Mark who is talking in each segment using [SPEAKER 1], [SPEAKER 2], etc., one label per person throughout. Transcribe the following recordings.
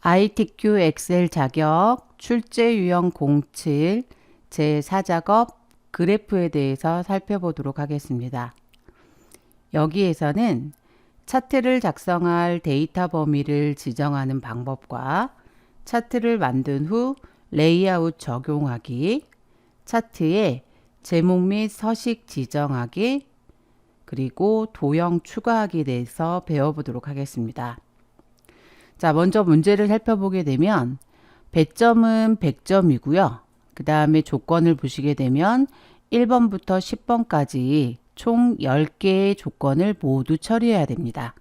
[SPEAKER 1] ITQ 엑셀 자격 출제 유형 07 제4작업 그래프에 대해서 살펴보도록 하겠습니다. 여기에서는 차트를 작성할 데이터 범위를 지정하는 방법과 차트를 만든 후 레이아웃 적용하기, 차트에 제목 및 서식 지정하기, 그리고 도형 추가하기에 대해서 배워보도록 하겠습니다. 자, 먼저 문제를 살펴보게 되면 배점은 100점이고요. 그 다음에 조건을 보시게 되면 1번부터 10번까지 총 10개의 조건을 모두 처리해야 됩니다.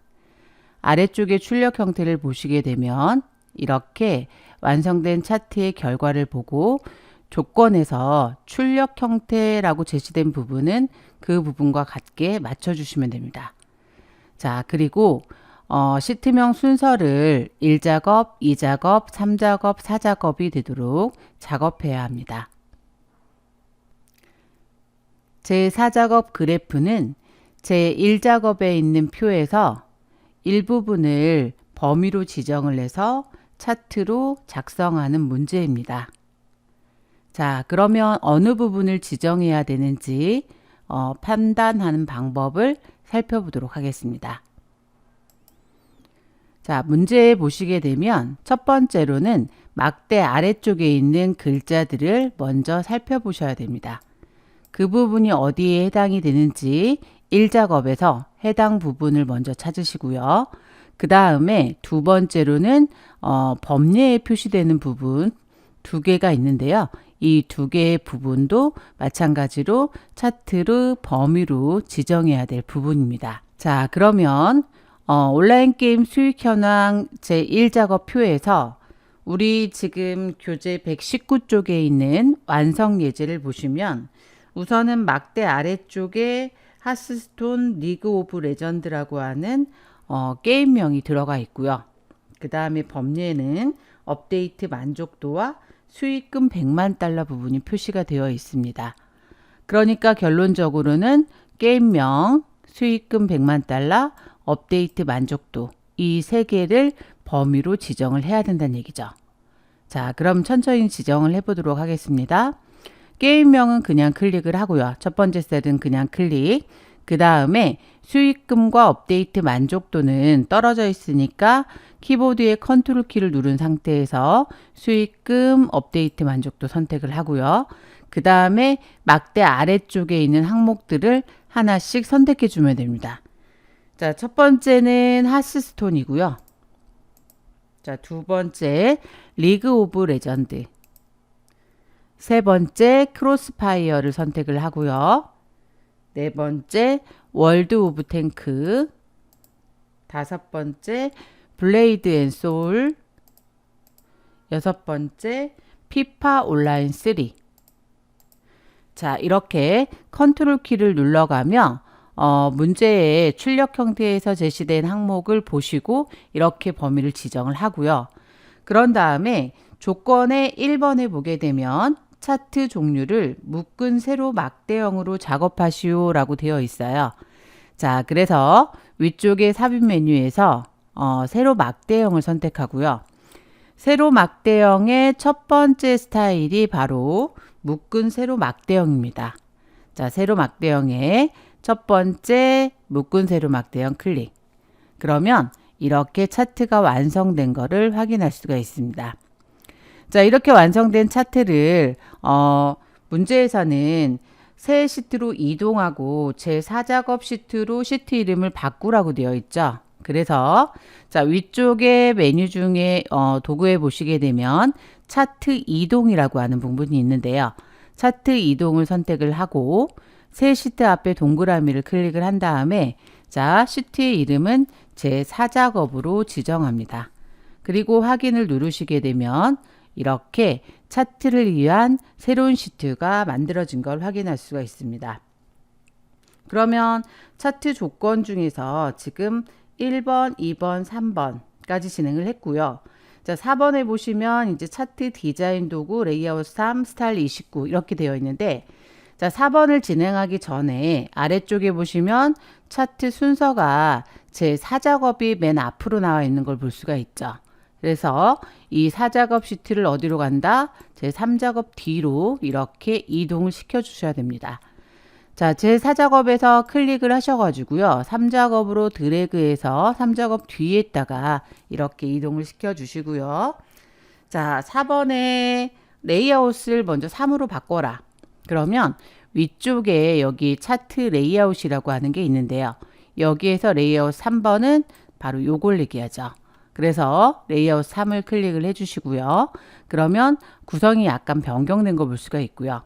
[SPEAKER 1] 아래쪽의 출력 형태를 보시게 되면 이렇게 완성된 차트의 결과를 보고 조건에서 출력 형태라고 제시된 부분은 그 부분과 같게 맞춰주시면 됩니다. 자, 그리고 시트명 순서를 1작업, 2작업, 3작업, 4작업이 되도록 작업해야 합니다. 제4작업 그래프는 제1작업에 있는 표에서 일부분을 범위로 지정을 해서 차트로 작성하는 문제입니다. 자, 그러면 어느 부분을 지정해야 되는지 판단하는 방법을 살펴보도록 하겠습니다. 자, 문제 보시게 되면 첫 번째로는 막대 아래쪽에 있는 글자들을 먼저 살펴보셔야 됩니다. 그 부분이 어디에 해당이 되는지 1작업에서 해당 부분을 먼저 찾으시고요. 그 다음에 두 번째로는 범례에 표시되는 부분 두 개가 있는데요. 이 두 개의 부분도 마찬가지로 차트를 범위로 지정해야 될 부분입니다. 자, 그러면 온라인 게임 수익 현황 제1작업 표에서 우리 지금 교재 119쪽에 있는 완성 예제를 보시면 우선은 막대 아래쪽에 하스스톤 리그 오브 레전드라고 하는 게임명이 들어가 있고요. 그 다음에 범례는 업데이트 만족도와 수익금 100만 달러 부분이 표시가 되어 있습니다. 그러니까 결론적으로는 게임명, 수익금 100만 달러, 업데이트 만족도 이 세 개를 범위로 지정을 해야 된다는 얘기죠. 자, 그럼 천천히 지정을 해보도록 하겠습니다. 게임명은 그냥 클릭을 하고요. 첫 번째 셀은 그냥 클릭. 그 다음에 수익금과 업데이트 만족도는 떨어져 있으니까 키보드의 컨트롤 키를 누른 상태에서 수익금, 업데이트 만족도 선택을 하고요. 그 다음에 막대 아래쪽에 있는 항목들을 하나씩 선택해 주면 됩니다. 자, 첫 번째는 하스스톤이고요. 자, 두 번째 리그 오브 레전드. 세 번째 크로스파이어를 선택을 하고요. 네 번째 월드 오브 탱크. 다섯 번째 블레이드 앤 소울. 여섯 번째 피파 온라인 3. 자, 이렇게 컨트롤 키를 눌러가며 문제의 출력 형태에서 제시된 항목을 보시고 이렇게 범위를 지정을 하고요. 그런 다음에 조건의 1번에 보게 되면 차트 종류를 묶은 세로 막대형으로 작업하시오 라고 되어 있어요. 자, 그래서 위쪽의 삽입 메뉴에서 세로 막대형을 선택하고요. 세로 막대형의 첫 번째 스타일이 바로 묶은 세로 막대형입니다. 자, 세로 막대형의 첫 번째 묶은 세로 막대형 클릭. 그러면 이렇게 차트가 완성된 것을 확인할 수가 있습니다. 자, 이렇게 완성된 차트를 문제에서는 새 시트로 이동하고 제4작업 시트로 시트 이름을 바꾸라고 되어 있죠. 그래서 자, 위쪽에 메뉴 중에 도구에 보시게 되면 차트 이동이라고 하는 부분이 있는데요. 차트 이동을 선택을 하고 새 시트 앞에 동그라미를 클릭을 한 다음에 자, 시트의 이름은 제4작업으로 지정합니다. 그리고 확인을 누르시게 되면 이렇게 차트를 위한 새로운 시트가 만들어진 걸 확인할 수가 있습니다. 그러면 차트 조건 중에서 지금 1번, 2번, 3번까지 진행을 했고요. 자, 4번에 보시면 이제 차트 디자인 도구 레이아웃 3, 스타일 29 이렇게 되어 있는데 자, 4번을 진행하기 전에 아래쪽에 보시면 차트 순서가 제4작업이 맨 앞으로 나와 있는 걸 볼 수가 있죠. 그래서 이 4작업 시트를 어디로 간다? 제 3작업 뒤로 이렇게 이동을 시켜 주셔야 됩니다. 자, 제 4작업에서 클릭을 하셔가지고요. 3작업으로 드래그해서 3작업 뒤에다가 이렇게 이동을 시켜 주시고요. 자, 4번에 레이아웃을 먼저 3으로 바꿔라. 그러면 위쪽에 여기 차트 레이아웃이라고 하는 게 있는데요. 여기에서 레이아웃 3번은 바로 요걸 얘기하죠. 그래서 레이아웃 3을 클릭을 해주시고요. 그러면 구성이 약간 변경된 거 볼 수가 있고요.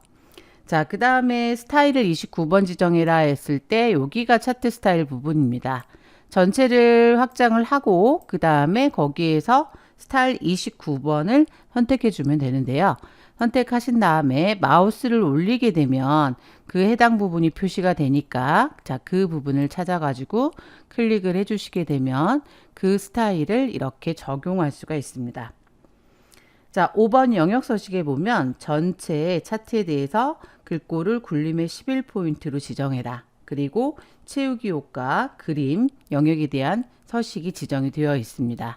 [SPEAKER 1] 자, 그 다음에 스타일을 29번 지정해라 했을 때 여기가 차트 스타일 부분입니다. 전체를 확장을 하고 그 다음에 거기에서 스타일 29번을 선택해 주면 되는데요. 선택하신 다음에 마우스를 올리게 되면 그 해당 부분이 표시가 되니까 자, 그 부분을 찾아가지고 클릭을 해주시게 되면 그 스타일을 이렇게 적용할 수가 있습니다. 자, 5번 영역 서식에 보면 전체 차트에 대해서 글꼴을 굴림의 11포인트로 지정해라. 그리고 채우기 효과, 그림, 영역에 대한 서식이 지정이 되어 있습니다.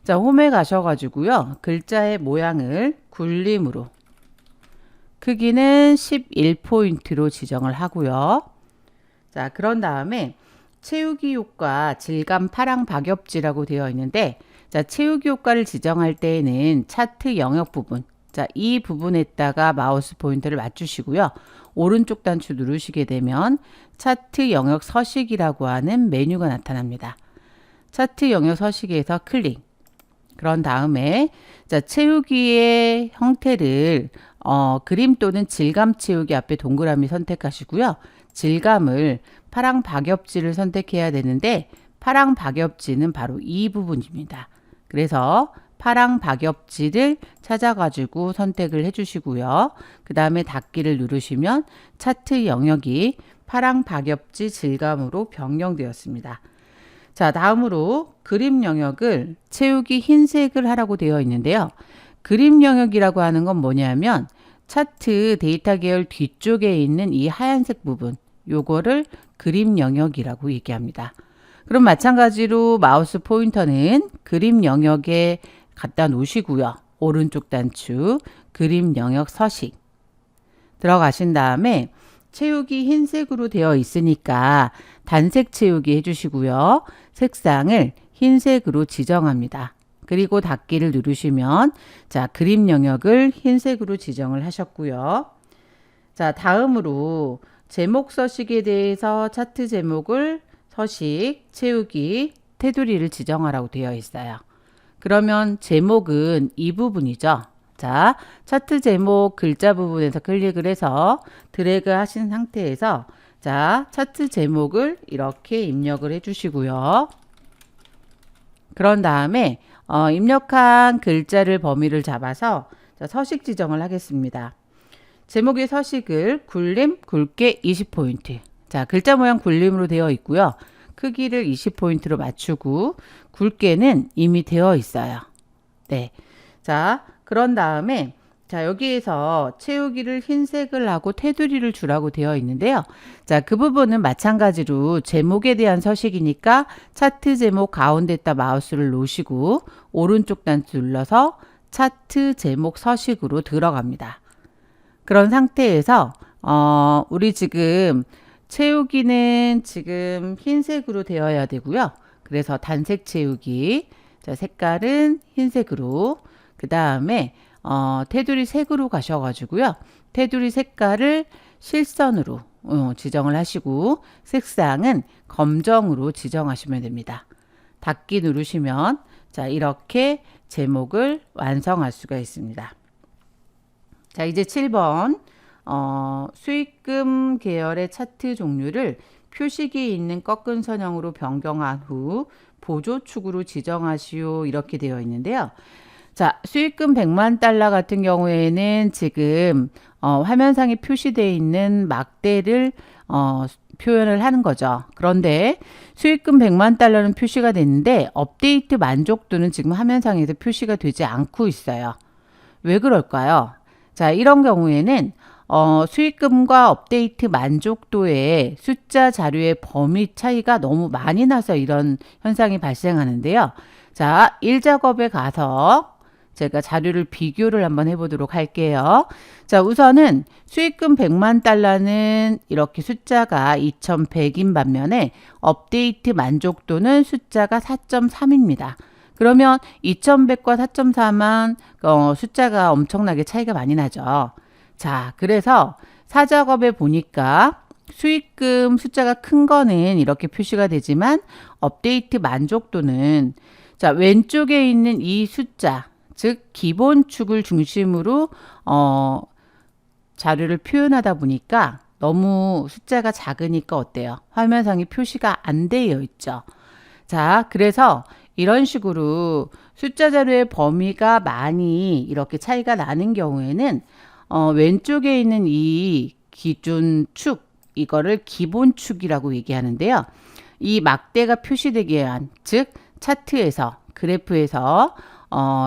[SPEAKER 1] 자, 홈에 가셔가지고요. 글자의 모양을 굴림으로 크기는 11포인트로 지정을 하고요. 자, 그런 다음에 채우기 효과 질감 파랑 박엽지라고 되어 있는데 자, 채우기 효과를 지정할 때에는 차트 영역 부분 자, 이 부분에다가 마우스 포인터를 맞추시고요. 오른쪽 단추 누르시게 되면 차트 영역 서식이라고 하는 메뉴가 나타납니다. 차트 영역 서식에서 클릭 그런 다음에 자, 채우기의 형태를 그림 또는 질감 채우기 앞에 동그라미 선택하시고요. 질감을 파랑 박엽지를 선택해야 되는데 파랑 박엽지는 바로 이 부분입니다. 그래서 파랑 박엽지를 찾아가지고 선택을 해주시고요. 그 다음에 닫기를 누르시면 차트 영역이 파랑 박엽지 질감으로 변경되었습니다. 자, 다음으로 그림 영역을 채우기 흰색을 하라고 되어 있는데요. 그림 영역이라고 하는 건 뭐냐면 차트 데이터 계열 뒤쪽에 있는 이 하얀색 부분 요거를 그림 영역이라고 얘기합니다. 그럼 마찬가지로 마우스 포인터는 그림 영역에 갖다 놓으시고요. 오른쪽 단추 그림 영역 서식 들어가신 다음에 채우기 흰색으로 되어 있으니까 단색 채우기 해주시고요. 색상을 흰색으로 지정합니다. 그리고 닫기를 누르시면 자, 그림 영역을 흰색으로 지정을 하셨고요. 자, 다음으로 제목 서식에 대해서 차트 제목을 서식, 채우기, 테두리를 지정하라고 되어 있어요. 그러면 제목은 이 부분이죠. 자, 차트 제목 글자 부분에서 클릭을 해서 드래그 하신 상태에서 자, 차트 제목을 이렇게 입력을 해주시고요. 그런 다음에 입력한 글자를 범위를 잡아서 자, 서식 지정을 하겠습니다. 제목의 서식을 굴림, 굵게 20포인트. 자, 글자 모양 굴림으로 되어 있고요. 크기를 20포인트로 맞추고 굵게는 이미 되어 있어요. 네. 자, 그런 다음에 자, 여기에서 채우기를 흰색을 하고 테두리를 주라고 되어 있는데요. 자, 그 부분은 마찬가지로 제목에 대한 서식이니까 차트 제목 가운데다 마우스를 놓으시고 오른쪽 단추 눌러서 차트 제목 서식으로 들어갑니다. 그런 상태에서 우리 지금 채우기는 지금 흰색으로 되어야 되고요. 그래서 단색 채우기 자, 색깔은 흰색으로 그 다음에 테두리 색으로 가셔가지고요. 테두리 색깔을 실선으로 지정을 하시고 색상은 검정으로 지정하시면 됩니다. 닫기 누르시면 자, 이렇게 제목을 완성할 수가 있습니다. 자, 이제 7번 수익금 계열의 차트 종류를 표식이 있는 꺾은 선형으로 변경한 후 보조축으로 지정하시오 이렇게 되어 있는데요. 자, 수익금 100만 달러 같은 경우에는 지금 화면상에 표시되어 있는 막대를 표현을 하는 거죠. 그런데 수익금 100만 달러는 표시가 됐는데 업데이트 만족도는 지금 화면상에서 표시가 되지 않고 있어요. 왜 그럴까요? 자, 이런 경우에는 수익금과 업데이트 만족도의 숫자 자료의 범위 차이가 너무 많이 나서 이런 현상이 발생하는데요. 자, 1작업에 가서 제가 자료를 비교를 한번 해보도록 할게요. 자, 우선은 수익금 100만 달러는 이렇게 숫자가 2100인 반면에 업데이트 만족도는 숫자가 4.3입니다. 그러면 2100과 4.3은 숫자가 엄청나게 차이가 많이 나죠. 자, 그래서 4작업에 보니까 수익금 숫자가 큰 거는 이렇게 표시가 되지만 업데이트 만족도는 자, 왼쪽에 있는 이 숫자, 즉 기본축을 중심으로 자료를 표현하다 보니까 너무 숫자가 작으니까 어때요? 화면상에 표시가 안 되어 있죠. 자, 그래서 이런 식으로 숫자 자료의 범위가 많이 이렇게 차이가 나는 경우에는 왼쪽에 있는 이 기준축, 이거를 기본축이라고 얘기하는데요. 이 막대가 표시되기 위한, 즉 차트에서, 그래프에서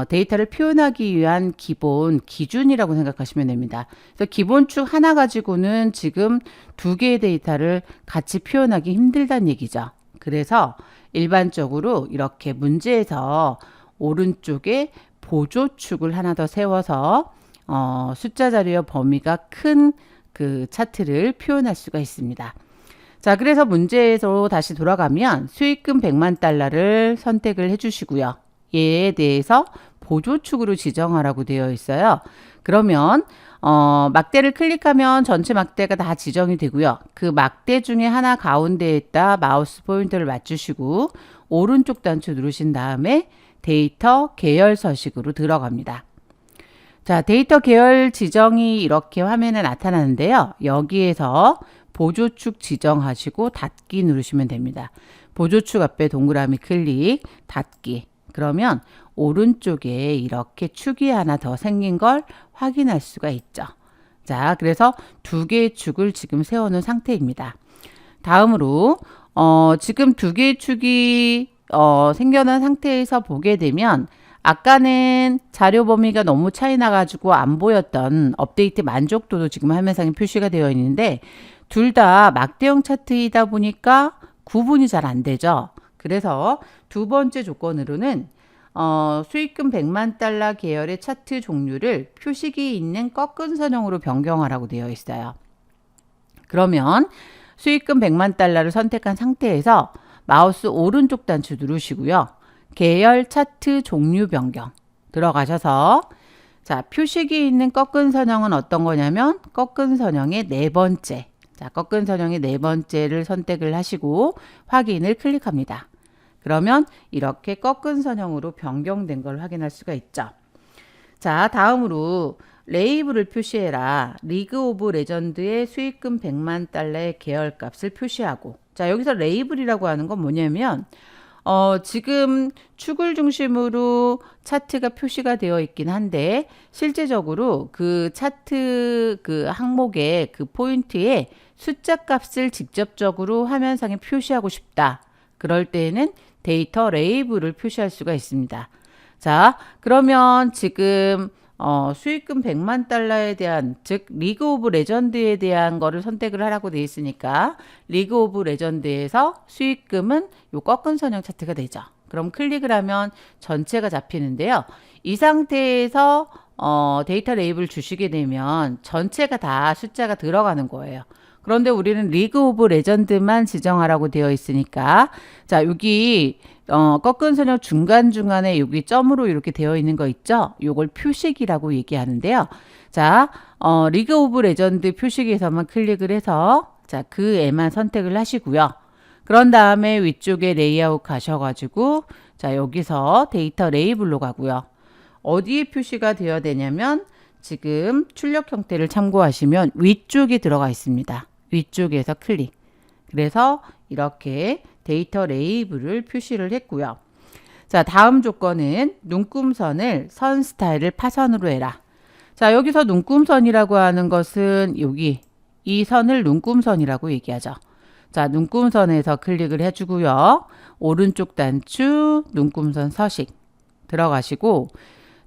[SPEAKER 1] 데이터를 표현하기 위한 기본 기준이라고 생각하시면 됩니다. 그래서 기본축 하나 가지고는 지금 두 개의 데이터를 같이 표현하기 힘들다는 얘기죠. 그래서 일반적으로 이렇게 문제에서 오른쪽에 보조축을 하나 더 세워서 숫자 자료의 범위가 큰 그 차트를 표현할 수가 있습니다. 자, 그래서 문제에서 다시 돌아가면 수익금 100만 달러를 선택을 해주시고요. 얘에 대해서 보조축으로 지정하라고 되어 있어요. 그러면 막대를 클릭하면 전체 막대가 다 지정이 되고요. 그 막대 중에 하나 가운데에다 마우스 포인터를 맞추시고 오른쪽 단추 누르신 다음에 데이터 계열 서식으로 들어갑니다. 자, 데이터 계열 지정이 이렇게 화면에 나타나는데요. 여기에서 보조축 지정하시고 닫기 누르시면 됩니다. 보조축 앞에 동그라미 클릭, 닫기. 그러면 오른쪽에 이렇게 축이 하나 더 생긴 걸 확인할 수가 있죠. 자, 그래서 두 개의 축을 지금 세워놓은 상태입니다. 다음으로 지금 두 개의 축이 생겨난 상태에서 보게 되면 아까는 자료 범위가 너무 차이 나가지고 안 보였던 업데이트 만족도도 지금 화면상에 표시가 되어 있는데 둘 다 막대형 차트이다 보니까 구분이 잘 안 되죠. 그래서 두 번째 조건으로는 수익금 100만 달러 계열의 차트 종류를 표식이 있는 꺾은 선형으로 변경하라고 되어 있어요. 그러면 수익금 100만 달러를 선택한 상태에서 마우스 오른쪽 단추 누르시고요. 계열 차트 종류 변경 들어가셔서 자, 표식이 있는 꺾은 선형은 어떤 거냐면 꺾은 선형의 네 번째. 자, 꺾은 선형의 네 번째를 선택을 하시고 확인을 클릭합니다. 그러면 이렇게 꺾은 선형으로 변경된 걸 확인할 수가 있죠. 자, 다음으로 레이블을 표시해라. 리그 오브 레전드의 수익금 100만 달러의 계열값을 표시하고 자, 여기서 레이블이라고 하는 건 뭐냐면 지금 축을 중심으로 차트가 표시가 되어 있긴 한데 실제적으로 그 차트 그 항목의 그 포인트에 숫자 값을 직접적으로 화면상에 표시하고 싶다. 그럴 때에는 데이터 레이블을 표시할 수가 있습니다. 자, 그러면 지금 수익금 100만 달러에 대한 즉 리그 오브 레전드에 대한 거를 선택을 하라고 되어 있으니까 리그 오브 레전드에서 수익금은 요 꺾은 선형 차트가 되죠. 그럼 클릭을 하면 전체가 잡히는데요. 이 상태에서 데이터 레이블 주시게 되면 전체가 다 숫자가 들어가는 거예요. 그런데 우리는 리그 오브 레전드만 지정하라고 되어 있으니까 자, 여기 꺾은 선형 중간중간에 여기 점으로 이렇게 되어 있는 거 있죠? 요걸 표식이라고 얘기하는데요. 자, 리그 오브 레전드 표식에서만 클릭을 해서 자, 그 애만 선택을 하시고요. 그런 다음에 위쪽에 레이아웃 가셔가지고 자, 여기서 데이터 레이블로 가고요. 어디에 표시가 되어야 되냐면 지금 출력 형태를 참고하시면 위쪽에 들어가 있습니다. 위쪽에서 클릭. 그래서 이렇게 데이터 레이블을 표시를 했고요. 자, 다음 조건은 눈금선을 선 스타일을 파선으로 해라. 자, 여기서 눈금선이라고 하는 것은 여기 이 선을 눈금선이라고 얘기하죠. 자, 눈금선에서 클릭을 해주고요. 오른쪽 단추 눈금선 서식 들어가시고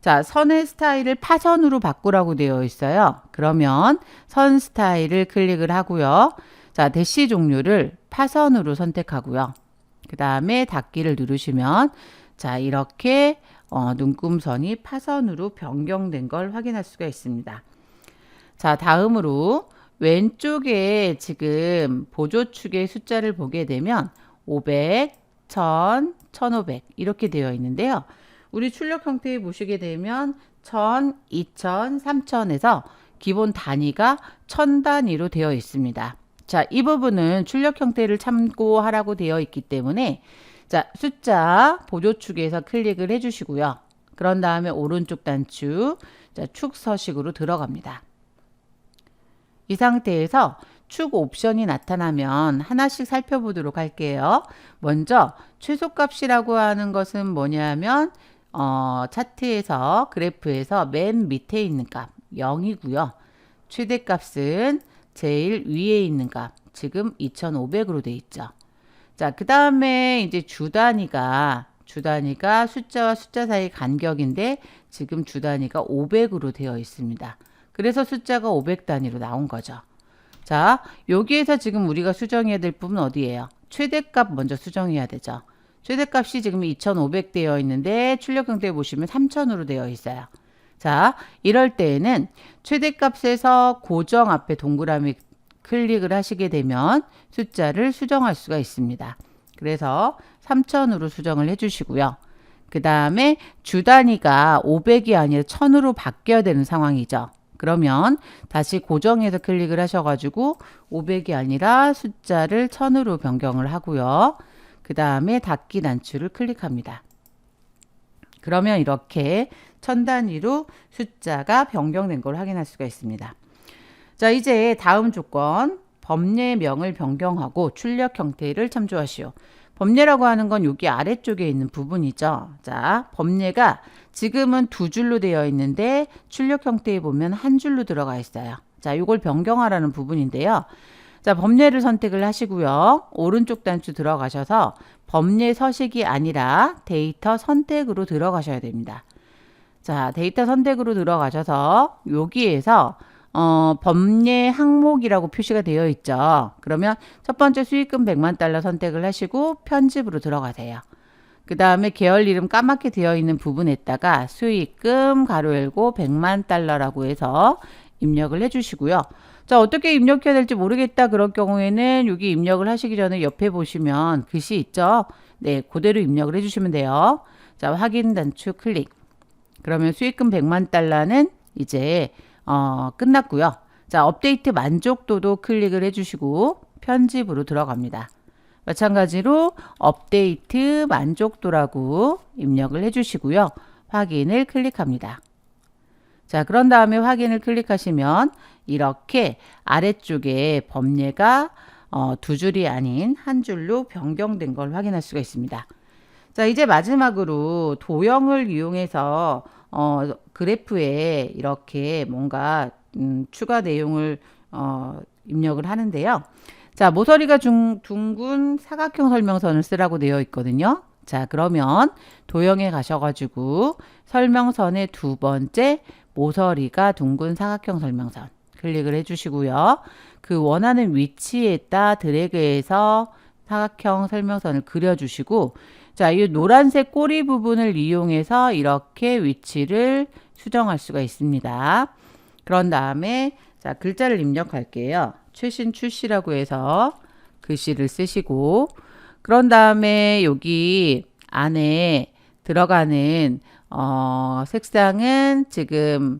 [SPEAKER 1] 자, 선의 스타일을 파선으로 바꾸라고 되어 있어요. 그러면 선 스타일을 클릭을 하고요. 자, 대시 종류를 파선으로 선택하고요. 그 다음에 닫기를 누르시면 자, 이렇게 눈금선이 파선으로 변경된 걸 확인할 수가 있습니다. 자, 다음으로 왼쪽에 지금 보조축의 숫자를 보게 되면 500, 1000, 1500 이렇게 되어 있는데요. 우리 출력 형태에 보시게 되면 1000, 2000, 3000에서 기본 단위가 1000 단위로 되어 있습니다. 자, 이 부분은 출력 형태를 참고하라고 되어 있기 때문에 자, 숫자 보조축에서 클릭을 해주시고요. 그런 다음에 오른쪽 단축, 자, 축 서식으로 들어갑니다. 이 상태에서 축 옵션이 나타나면 하나씩 살펴보도록 할게요. 먼저 최소값이라고 하는 것은 뭐냐면 차트에서 그래프에서 맨 밑에 있는 값 0이고요. 최대값은 제일 위에 있는 값 지금 2500으로 돼 있죠. 자, 그 다음에 이제 주 단위가 숫자와 숫자 사이 간격인데 지금 주 단위가 500으로 되어 있습니다. 그래서 숫자가 500 단위로 나온 거죠. 자, 여기에서 지금 우리가 수정해야 될 부분 어디예요? 최대값 먼저 수정해야 되죠. 최대값이 지금 2500 되어 있는데 출력 형태 보시면 3000으로 되어 있어요. 자, 이럴 때에는 최대값에서 고정 앞에 동그라미 클릭을 하시게 되면 숫자를 수정할 수가 있습니다. 그래서 3000으로 수정을 해주시고요. 그 다음에 주 단위가 500이 아니라 1000으로 바뀌어야 되는 상황이죠. 그러면 다시 고정해서 클릭을 하셔가지고 500이 아니라 숫자를 1000으로 변경을 하고요. 그 다음에 닫기 단추를 클릭합니다. 그러면 이렇게 1000 단위로 숫자가 변경된 걸 확인할 수가 있습니다. 자, 이제 다음 조건 범례명을 변경하고 출력 형태를 참조하시오. 범례라고 하는 건 여기 아래쪽에 있는 부분이죠. 자, 범례가 지금은 두 줄로 되어 있는데 출력 형태에 보면 한 줄로 들어가 있어요. 자, 이걸 변경하라는 부분인데요. 자, 범례를 선택을 하시고요. 오른쪽 단추 들어가셔서 범례 서식이 아니라 데이터 선택으로 들어가셔야 됩니다. 자, 데이터 선택으로 들어가셔서 여기에서 범례 항목이라고 표시가 되어 있죠. 그러면 첫 번째 수익금 100만 달러 선택을 하시고 편집으로 들어가세요. 그 다음에 계열 이름 까맣게 되어 있는 부분에다가 수익금 가로 열고 100만 달러라고 해서 입력을 해주시고요. 자, 어떻게 입력해야 될지 모르겠다 그럴 경우에는 여기 입력을 하시기 전에 옆에 보시면 글씨 있죠. 네, 그대로 입력을 해주시면 돼요. 자, 확인 단추 클릭. 그러면 수익금 100만 달러는 이제 끝났고요. 자, 업데이트 만족도도 클릭을 해주시고 편집으로 들어갑니다. 마찬가지로 업데이트 만족도라고 입력을 해주시고요. 확인을 클릭합니다. 자, 그런 다음에 확인을 클릭하시면 이렇게 아래쪽에 범례가 두 줄이 아닌 한 줄로 변경된 걸 확인할 수가 있습니다. 자, 이제 마지막으로 도형을 이용해서 그래프에 이렇게 뭔가 추가 내용을 입력을 하는데요. 자, 모서리가 둥근 사각형 설명선을 쓰라고 되어 있거든요. 자, 그러면 도형에 가셔가지고 설명선의 두 번째 모서리가 둥근 사각형 설명선 클릭을 해주시고요. 그 원하는 위치에다 드래그해서 사각형 설명선을 그려주시고 자, 이 노란색 꼬리 부분을 이용해서 이렇게 위치를 수정할 수가 있습니다. 그런 다음에 자, 글자를 입력할게요. 최신 출시라고 해서 글씨를 쓰시고 그런 다음에 여기 안에 들어가는 색상은 지금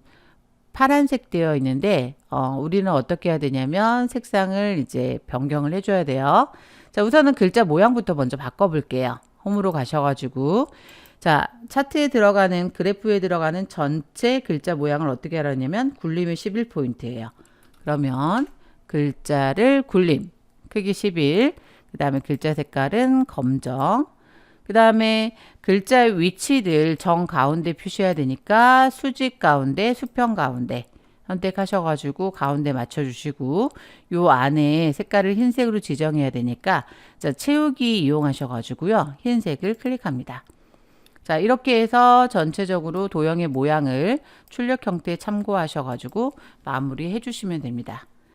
[SPEAKER 1] 파란색 되어 있는데 우리는 어떻게 해야 되냐면 색상을 이제 변경을 해줘야 돼요. 자, 우선은 글자 모양부터 먼저 바꿔볼게요. 홈으로 가셔가지고 자, 차트에 들어가는 그래프에 들어가는 전체 글자 모양을 어떻게 하라냐면 굴림이 11포인트예요. 그러면 글자를 굴림 크기 11, 그 다음에 글자 색깔은 검정, 그 다음에 글자의 위치들 정 가운데 표시해야 되니까 수직 가운데, 수평 가운데 선택하셔가지고 가운데 맞춰주시고 요 안에 색깔을 흰색으로 지정해야 되니까 자, 채우기 이용하셔가지고요. 흰색을 클릭합니다. 자, 이렇게 해서 전체적으로 도형의 모양을 출력 형태 참고하셔가지고 마무리해 주시면 됩니다.